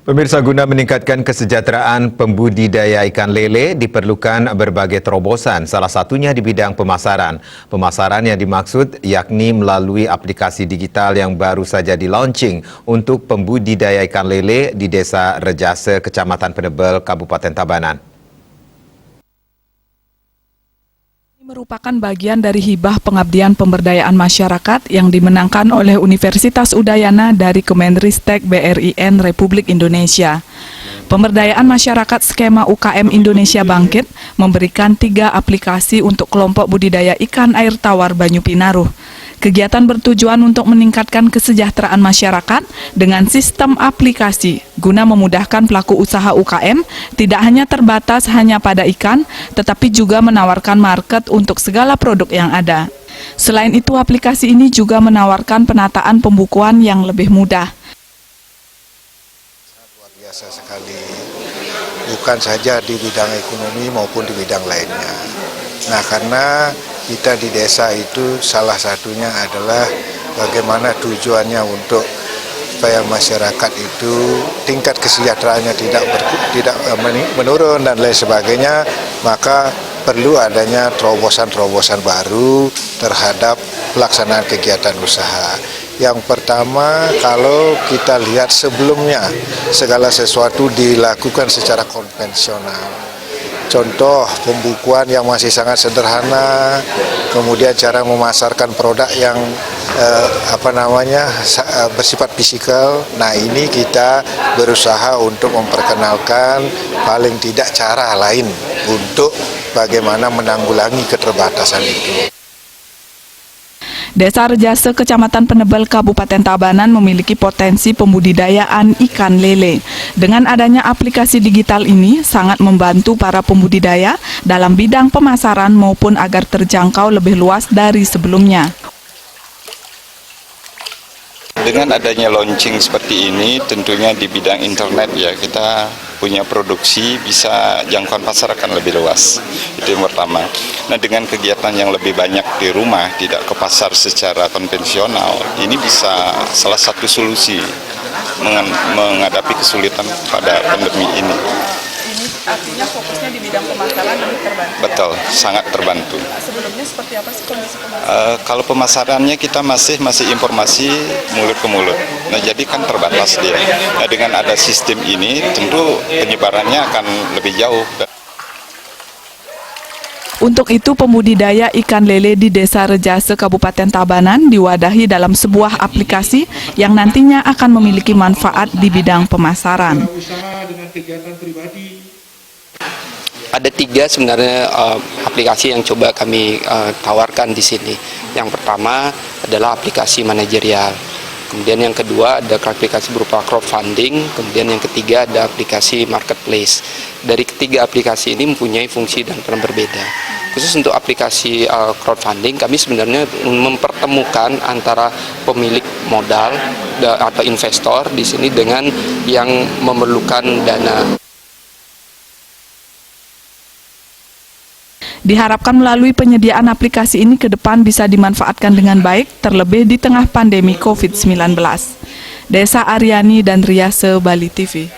Pemirsa, guna meningkatkan kesejahteraan pembudidaya ikan lele diperlukan berbagai terobosan, salah satunya di bidang pemasaran. Pemasaran yang dimaksud yakni melalui aplikasi digital yang baru saja di-launching untuk pembudidaya ikan lele di Desa Rejase, Kecamatan Penebel, Kabupaten Tabanan. Merupakan bagian dari hibah pengabdian pemberdayaan masyarakat yang dimenangkan oleh Universitas Udayana dari Kemenristek BRIN Republik Indonesia. Pemberdayaan masyarakat skema UKM Indonesia Bangkit memberikan 3 aplikasi untuk kelompok budidaya ikan air tawar Banyu Pinaruh. Kegiatan bertujuan untuk meningkatkan kesejahteraan masyarakat dengan sistem aplikasi guna memudahkan pelaku usaha UKM tidak hanya terbatas hanya pada ikan, tetapi juga menawarkan market untuk segala produk yang ada. Selain itu, aplikasi ini juga menawarkan penataan pembukuan yang lebih mudah. Luar biasa sekali, bukan saja di bidang ekonomi maupun di bidang lainnya. Nah, karena kita di desa itu salah satunya adalah bagaimana tujuannya untuk supaya masyarakat itu tingkat kesejahteraannya tidak menurun dan lain sebagainya, maka perlu adanya terobosan-terobosan baru terhadap pelaksanaan kegiatan usaha. Yang pertama, kalau kita lihat sebelumnya segala sesuatu dilakukan secara konvensional. Contoh pembukuan yang masih sangat sederhana, kemudian cara memasarkan produk yang bersifat fisikal. Nah, ini kita berusaha untuk memperkenalkan paling tidak cara lain untuk bagaimana menanggulangi keterbatasan itu. Desa Rejase, Kecamatan Penebel, Kabupaten Tabanan memiliki potensi pembudidayaan ikan lele. Dengan adanya aplikasi digital ini sangat membantu para pembudidaya dalam bidang pemasaran maupun agar terjangkau lebih luas dari sebelumnya. Dengan adanya launching seperti ini, tentunya di bidang internet ya kita punya produksi bisa jangkauan pasar akan lebih luas. Itu yang pertama. Nah, dengan kegiatan yang lebih banyak di rumah, tidak ke pasar secara konvensional, ini bisa salah satu solusi menghadapi kesulitan pada pandemi ini. Ini artinya fokusnya di bidang pemasaran lebih terbantu. Betul, sangat terbantu. Sebelumnya seperti apa sih kondisi pemasaran? Kalau pemasarannya kita masih informasi mulut ke mulut. Nah, jadi kan terbatas dia. Nah, dengan ada sistem ini tentu penyebarannya akan lebih jauh. Untuk itu, pembudidaya ikan lele di Desa Rejase, Kabupaten Tabanan diwadahi dalam sebuah aplikasi yang nantinya akan memiliki manfaat di bidang pemasaran. Ada 3 sebenarnya aplikasi yang coba kami tawarkan di sini. Yang pertama adalah aplikasi manajerial. Kemudian yang kedua ada aplikasi berupa crowdfunding, kemudian yang ketiga ada aplikasi marketplace. Dari ketiga aplikasi ini mempunyai fungsi dan peran berbeda. Khusus untuk aplikasi crowdfunding, kami sebenarnya mempertemukan antara pemilik modal atau investor di sini dengan yang memerlukan dana. Diharapkan melalui penyediaan aplikasi ini ke depan bisa dimanfaatkan dengan baik, terlebih di tengah pandemi COVID-19. Desa Aryani dan Riase, Bali TV.